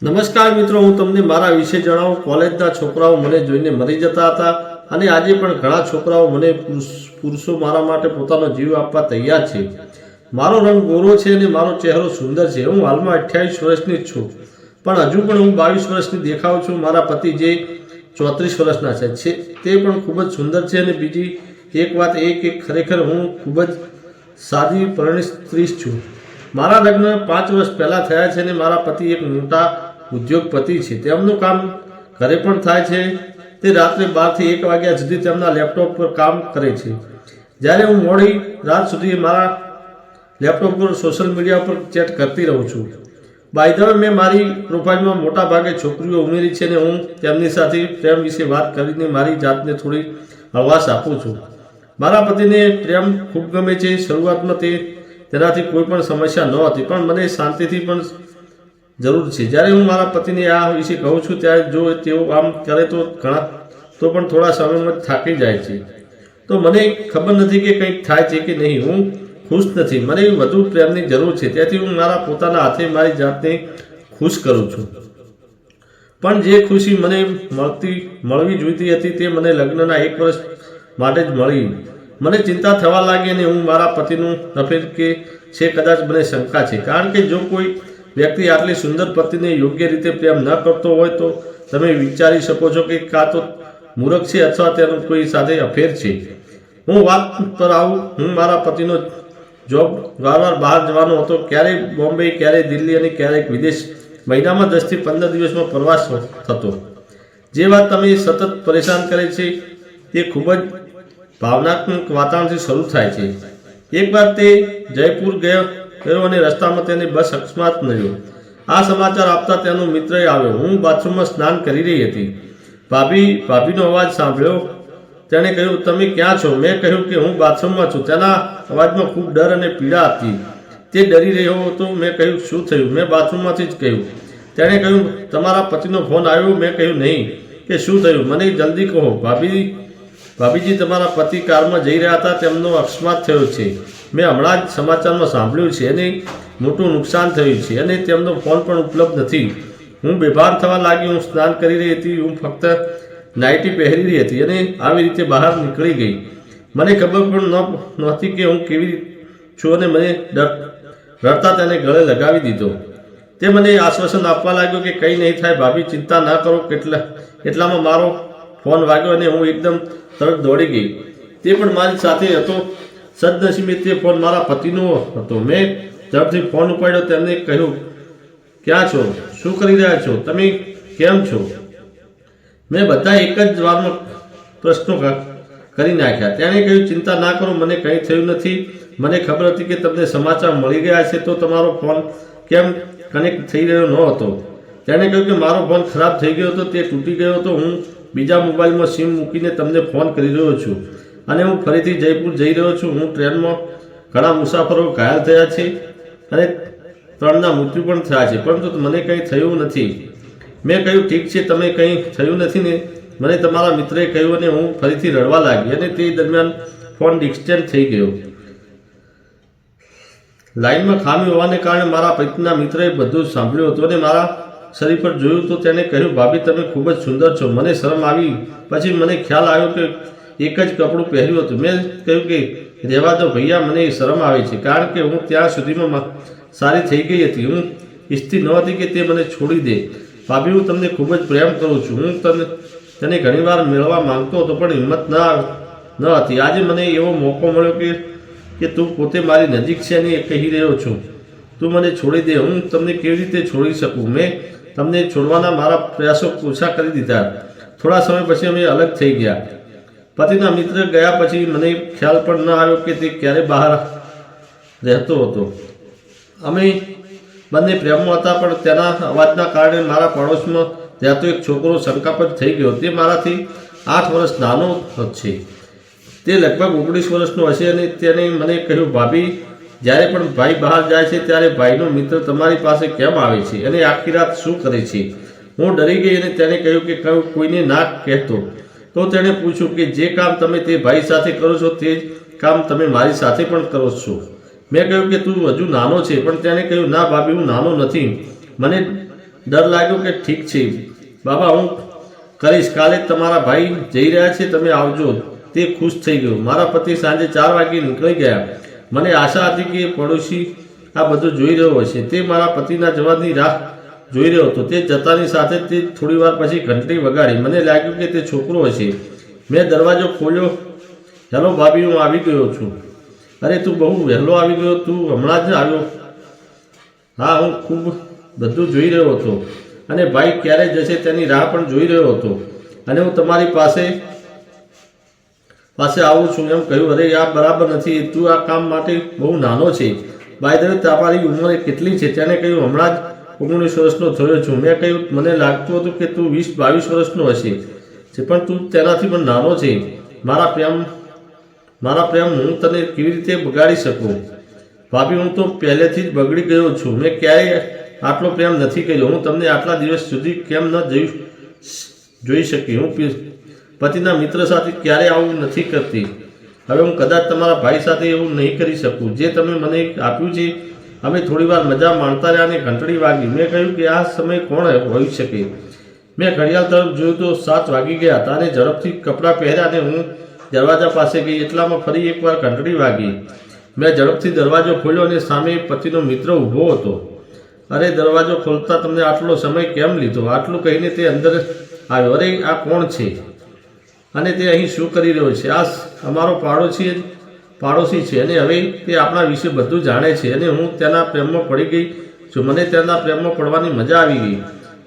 નમસ્કાર મિત્રો, હું તમને મારા વિશે જણાવું. કોલેજના છોકરાઓ મને જોઈને મરી જતા હતા અને આજે પણ ઘણા છોકરાઓ મને પુરુષો મારા માટે પોતાનો જીવ આપવા તૈયાર છે. મારો રંગ ગોરો છે અને મારો ચહેરો સુંદર છે. હું હાલમાં 28 વર્ષની જ છું, પણ હજુ પણ હું 22 વર્ષની દેખાઉં છું. મારા પતિ જે 34 વર્ષના છે તે પણ ખૂબ જ સુંદર છે. અને બીજી એક વાત એ કે ખરેખર હું ખૂબ જ સાદી પરિણીત સ્ત્રી છું. મારા લગ્ન 5 વર્ષ પહેલાં થયા છે અને મારા પતિ એક મોટા ઉદ્યોગપતિ છે. તેમનું કામ ઘરે પણ થાય છે. તે રાત્રે 12 થી 1 વાગ્યા સુધી તેમના લેપટોપ પર કામ કરે છે, જ્યારે હું મોડી રાત સુધી મારા લેપટોપ પર સોશિયલ મીડિયા પર ચેટ કરતી રહું છું. બાય ધ વે, મેં મારી પ્રોફાઇલમાં મોટા ભાગે છોકરીઓ ઉમેરી છે અને હું તેમની સાથે પ્રેમ વિશે વાત કરીને મારી જાતને થોડી હળવાશ આપું છું. મારા પતિને પ્રેમ ખૂબ ગમે છે. શરૂઆતમાં તેનાથી કોઈ પણ સમસ્યા ન હતી, પણ મને શાંતિથી પણ જરૂર છે. જ્યારે હું મારા પતિને આ વિશે કહું છું ત્યારે જો તેઓ આમ કરે તો પણ થોડા સમયમાં થાકી જાય છે. તો મને ખબર નથી કે કંઈક થાય છે કે નહીં. હું ખુશ નથી. મને વધુ પ્રેમની જરૂર છે. તેથી હું મારા પોતાના હાથે મારી જાતને ખુશ કરું છું. પણ જે ખુશી મને મળવી જોઈતી હતી તે મને લગ્નના 1 વર્ષ માટે જ મળી. મને ચિંતા થવા લાગી અને હું મારા પતિનું અફેર કે છે કદાચ મને શંકા છે, કારણ કે જો કોઈ વ્યક્તિ આટલી સુંદર પતિને યોગ્ય રીતે પ્રેમ ન કરતો હોય તો તમે વિચારી શકો છો કે કાં તો મૂર્ખ છે અથવા તેનું કોઈ સાથે અફેર છે. હું વાત પર આવું. હું મારા પતિનો જોબ વારવાર બહાર જવાનો હતો, ક્યારેય બોમ્બે, ક્યારેય દિલ્હી અને ક્યારેક વિદેશ. મહિનામાં 10 થી 15 દિવસમાં પ્રવાસ થતો. જે વાત તમે સતત પરેશાન કરે છે તે ખૂબ જ ભાવનાત્મક વાતાવરણથી શરૂ થાય છે. એકવાર તે જયપુર ગયો અને રસ્તામાં તેને બસ અકસ્માત મળ્યો. આ સમાચાર આપતા તેનો મિત્ર આવ્યો. હું બાથરૂમમાં સ્નાન કરી રહી હતી. ભાભીનો અવાજ સાંભળ્યો. તેણે કહ્યું, તમે ક્યાં છો? મેં કહ્યું કે હું બાથરૂમમાં છું. તેના અવાજમાં ખૂબ ડર અને પીડા હતી. તે ડરી રહ્યો હતો. મેં કહ્યું, શું થયું? મેં બાથરૂમમાંથી જ કહ્યું. તેણે કહ્યું, તમારા પતિનો ફોન આવ્યો? મેં કહ્યું, નહીં. કે શું થયું? મને જલ્દી કહો. ભાભીજી, તમારા પતિ કારમાં જઈ રહ્યા હતા, તેમનો અકસ્માત થયો છે. મેં હમણાં જ સમાચારમાં સાંભળ્યું છે અને મોટું નુકસાન થયું છે અને તેમનો ફોન પણ ઉપલબ્ધ નથી. હું બેભાન થવા લાગી. હું સ્નાન કરી રહી હતી. હું ફક્ત નાઇટી પહેરી રહી હતી અને આવી રીતે બહાર નીકળી ગઈ. મને ખબર પણ નહોતી કે હું કેવી છું અને મને ડરતા તેને ગળે લગાવી દીધો. તે મને આશ્વાસન આપવા લાગ્યો કે કંઈ નહીં થાય ભાભી, ચિંતા ના કરો. એટલામાં મારો ફોન વાગ્યો અને હું એકદમ તરત દોડી ગઈ. તે પણ મારી સાથે હતો. સદનસીબે તે ફોન મારા પતિનો હતો. મેં ઝડપથી ફોન ઉપાડ્યો. તેમને કહ્યું, ક્યાં છો? શું કરી રહ્યા છો? તમે કેમ છો? મેં બધા એક જ વારમાં પ્રશ્નો કરી નાખ્યા. તેણે કહ્યું, ચિંતા ના કરો, મને કંઈ થયું નથી. મને ખબર હતી કે તમને સમાચાર મળી ગયા છે, તો તમારો ફોન કેમ કનેક્ટ થઈ રહ્યો ન હતો? તેણે કહ્યું કે મારો ફોન ખરાબ થઈ ગયો હતો, તે તૂટી ગયો હતો. હું બીજા મોબાઈલમાં સિમ મૂકીને તમને ફોન કરી રહ્યો છું અને હું ફરીથી જયપુર જઈ રહ્યો છું. હું ટ્રેનમાં ઘણા મુસાફરો ઘાયલ થયા છે અને 3ના મૃત્યુ પણ થયા છે, પરંતુ મને કંઈ થયું નથી. મેં કહ્યું, ઠીક છે, તમે કંઈ થયું નથી ને? મને તમારા મિત્રએ કહ્યું અને હું ફરીથી રડવા લાગી અને તે દરમિયાન ફોન ડિસ્કનેક્ટ થઈ ગયો. લાઇનમાં ખામી હોવાને કારણે મારા પતિના મિત્રએ બધું સાંભળ્યું હતું અને મારા શરીર પર જોયું તો તેણે કહ્યું, ભાભી, તમે ખૂબ જ સુંદર છો. મને શરમ આવી. પછી મને ખ્યાલ આવ્યો કે એક જ કપડું પહેર્યું હતું. મેં કહ્યું કે રહેવા દો ભૈયા, મને શરમ આવે છે, કારણ કે હું ત્યાં સુધીમાં સારી થઈ ગઈ હતી. હું ઈચ્છતી નહોતી કે તે મને છોડી દે. ભાભી, હું તમને ખૂબ જ પ્રેમ કરું છું. હું તને ઘણીવાર મેળવવા માંગતો હતો, પણ હિંમત ન હતી. આજે મને એવો મોકો મળ્યો કે તું પોતે મારી નજીક છે અને કહી રહ્યો છું, તું મને છોડી દે. હું તમને કેવી રીતે છોડી શકું? મેં તમને છોડવાના મારા પ્રયાસો ઓછા કરી દીધા. થોડા સમય પછી અમે અલગ થઈ ગયા. પતિના મિત્ર ગયા પછી મને ખ્યાલ પણ ન આવ્યો કે તે ક્યારે બહાર રહેતો હતો. અમે બંને પ્રેમમાં હતા, પણ તેના અવાજના કારણે મારા પડોશમાં રહેતો એક છોકરો શંકાસ્પદ થઈ ગયો. તે મારાથી 8 વર્ષ નાનો છે. તે લગભગ 19 વર્ષનો હશે અને તેણે મને કહ્યું, ભાભી, જ્યારે પણ ભાઈ બહાર જાય છે ત્યારે ભાઈનો મિત્ર તમારી પાસે કેમ આવે છે અને આખી રાત શું કરે છે? હું ડરી ગઈ અને તેણે કહ્યું કે કોઈને ના કહેતો. તો તેણે પૂછ્યું કે જે કામ તમે તે ભાઈ સાથે કરો છો તે જ કામ તમે મારી સાથે પણ કરો છો. મેં કહ્યું કે તું હજુ નાનો છે, પણ તેણે કહ્યું, ના ભાભી, હું નાનો નથી. મને ડર લાગ્યો કે ઠીક છે બાબા, હું કરીશ. કાલે તમારા ભાઈ જઈ રહ્યા છે, તમે આવજો. તે ખુશ થઈ ગયો. મારા પતિ સાંજે 4 વાગે નીકળી ગયા. મને આશા હતી કે પડોશી આ બધું જોઈ રહ્યો હશે. તે મારા પતિના જવાબની રાહ જોઈ રહ્યો હતો. તે જતાની સાથે તે થોડી વાર પછી ઘંટડી વગાડી. મને લાગ્યું કે તે છોકરો હશે. મેં દરવાજો ખોલ્યો. હેલો ભાભી, હું આવી ગયો છું. અરે તું બહુ વહેલો આવી ગયો, તું હમણાં જ આવ્યો? હા, હું ખૂબ બધું જોઈ રહ્યો હતો અને ભાઈ ક્યારે જશે તેની રાહ પણ જોઈ રહ્યો હતો, અને હું તમારી પાસે આવું છું એમ કહ્યું. અરે આ બરાબર નથી, તું આ કામ માટે બહુ નાનો છે. બાય ધ વે, તમારી ઉંમર કેટલી છે? તેને કહ્યું, હમણાં જ 19 વર્ષનો થયો છું. મેં કહ્યું, મને લાગતું હતું કે તું 20-22 વર્ષનો હશે, પણ તું તેનાથી પણ નાનો છે. મારા પ્રેમ હું તને કેવી રીતે બગાડી શકું? ભાભી, હું તો પહેલેથી જ બગડી ગયો છું. મેં ક્યારેય આટલો પ્રેમ નથી કર્યો. હું તમને આટલા દિવસ સુધી કેમ ન જોઈ શકી? હું પતિના મિત્ર સાથે ક્યારેય આવું નથી કરતી. હવે હું કદાચ તમારા ભાઈ સાથે એવું નહીં કરી શકું જે તમે મને આપ્યું છે. અમે થોડીવાર મજા માણતા રહ્યા અને ઘંટડી વાગી. મેં કહ્યું કે આ સમય કોણ હોઈ શકે? મેં ઘડિયાળ તરફ જોયું તો 7 વાગી ગયા હતા અને ઝડપથી કપડાં પહેર્યા અને હું દરવાજા પાસે ગઈ. એટલામાં ફરી એકવાર ઘંટડી વાગી. મેં ઝડપથી દરવાજો ખોલ્યો અને સામે પતિનો મિત્ર ઊભો હતો. અરે, દરવાજો ખોલતા તમને આટલો સમય કેમ લીધો? આટલું કહીને તે અંદર આવ્યો. અરે, આ કોણ છે અને તે અહીં શું કરી રહ્યો છે? આ અમારો પાડોશી છે અને હવે તે આપણા વિશે બધું જાણે છે અને હું તેના પ્રેમમાં પડી ગઈ છું. મને તેના પ્રેમમાં પડવાની મજા આવી ગઈ.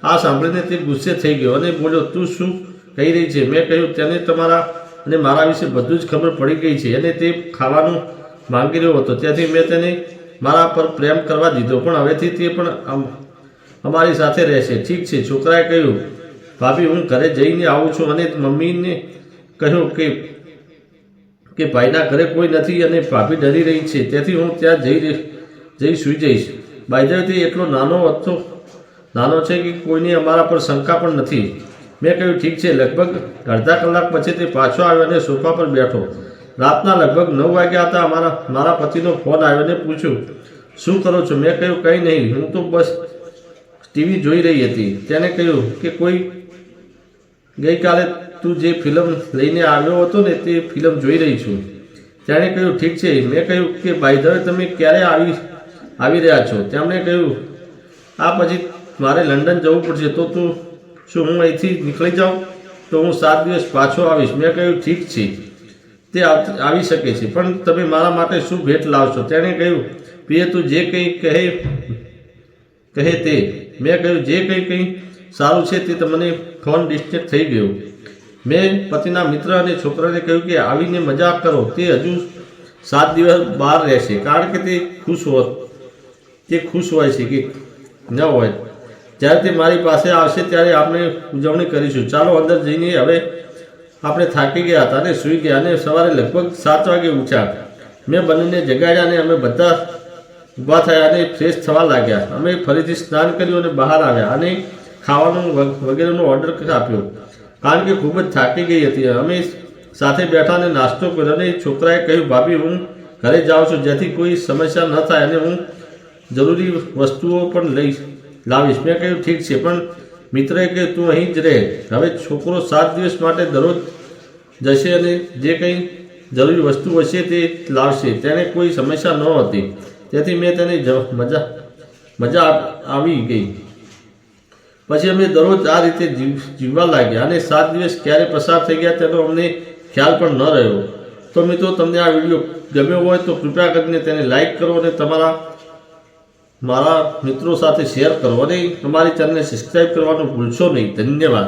આ સાંભળીને તે ગુસ્સે થઈ ગયો અને બોલ્યો, તું શું કહી રહી છે? મેં કહ્યું, તેને તમારા અને મારા વિશે બધું જ ખબર પડી ગઈ છે અને તે ખાવાનું માંગી રહ્યો હતો, તેથી મેં તેને મારા પર પ્રેમ કરવા દીધો, પણ હવેથી તે પણ અમારી સાથે રહેશે. ઠીક છે, છોકરાએ કહ્યું. ભાભી, હું ઘરે જઈને આવું છું અને મમ્મીને કહ્યું કે ભાઈના ઘરે કોઈ નથી અને ભાભી ડરી રહી છે, તેથી હું ત્યાં જઈ સૂઈ જઈશ. બાયદરથી એટલો નાનો છે કે કોઈને અમારા પર શંકા પણ નથી. મેં કહ્યું, ઠીક છે. લગભગ અડધા કલાક પછી તે પાછો આવ્યો અને સોફા પર બેઠો. રાતના લગભગ 9 વાગ્યા હતા. મારા પતિનો ફોન આવ્યો અને પૂછ્યું, શું કરો છો? મેં કહ્યું, કંઈ નહીં, હું તો બસ ટીવી જોઈ રહી હતી. તેને કહ્યું કે ગઈકાલે તું જે ફિલ્મ લઈને આવ્યો હતો ને તે ફિલ્મ જોઈ રહી છું. તેણે કહ્યું, ઠીક છે. મેં કહ્યું કે બાય ધ વે, તમે ક્યારે આવી રહ્યા છો? તેમણે કહ્યું, આ પછી મારે લંડન જવું પડશે. તો શું હું અહીંથી નીકળી જાઉં? તો હું 7 દિવસ પાછો આવીશ. મેં કહ્યું, ઠીક છે, તે આવી શકે છે, પણ તમે મારા માટે શું ભેટ લાવશો? તેણે કહ્યું, પ્રિય, તું જે કંઈ કહે તે. મેં કહ્યું, જે કંઈ સારું છે તે. મને ફોન ડિસ્કનેક્ટ થઈ ગયો. મેં પતિના મિત્ર અને છોકરાને કહ્યું કે આવીને મજા કરો. તે હજુ 7 દિવસ બહાર રહેશે, કારણ કે તે ખુશ હોય છે કે ન હોય. જ્યારે તે મારી પાસે આવશે ત્યારે આપણે ઉજવણી કરીશું. ચાલો અંદર જઈને. હવે આપણે થાકી ગયા હતા અને સૂઈ ગયા અને સવારે લગભગ 7 વાગે ઉઠ્યા. મેં બંનેને જગાડ્યા અને અમે બધા ઊભા થયા અને ફ્રેશ થવા લાગ્યા. અમે ફરીથી સ્નાન કર્યું અને બહાર આવ્યા અને ખાવાનું વગેરેનો ઓર્ડર આપ્યો, કારણ કે ખૂબ જ થાકી ગઈ હતી. અમે સાથે બેઠા અને નાસ્તો કર્યો અને છોકરાએ કહ્યું, ભાભી, હું ઘરે જાઉં છું, જેથી કોઈ સમસ્યા ન થાય અને હું જરૂરી વસ્તુઓ પણ લાવીશ. મેં કહ્યું, ઠીક છે, પણ મિત્રએ કહ્યું, તું અહીં જ રહે. હવે છોકરો 7 દિવસ માટે દરરોજ જશે અને જે કંઈ જરૂરી વસ્તુ હશે તે લાવશે. તેને કોઈ સમસ્યા ન હતી, તેથી મેં તેને મજા આવી ગઈ. પછી અમે દરરોજ આ રીતે જીવવા લાગ્યા અને 7 દિવસ ક્યારે પસાર થઈ ગયા તેનો અમને ખ્યાલ પણ ન રહ્યો. તો મિત્રો, તમને આ વિડીયો ગમ્યો હોય તો કૃપયા કરીને તેને લાઈક કરો અને મારા મિત્રો સાથે શેર કરો અને અમારી ચેનલને સબસ્ક્રાઈબ કરવાનું ભૂલશો નહીં. ધન્યવાદ.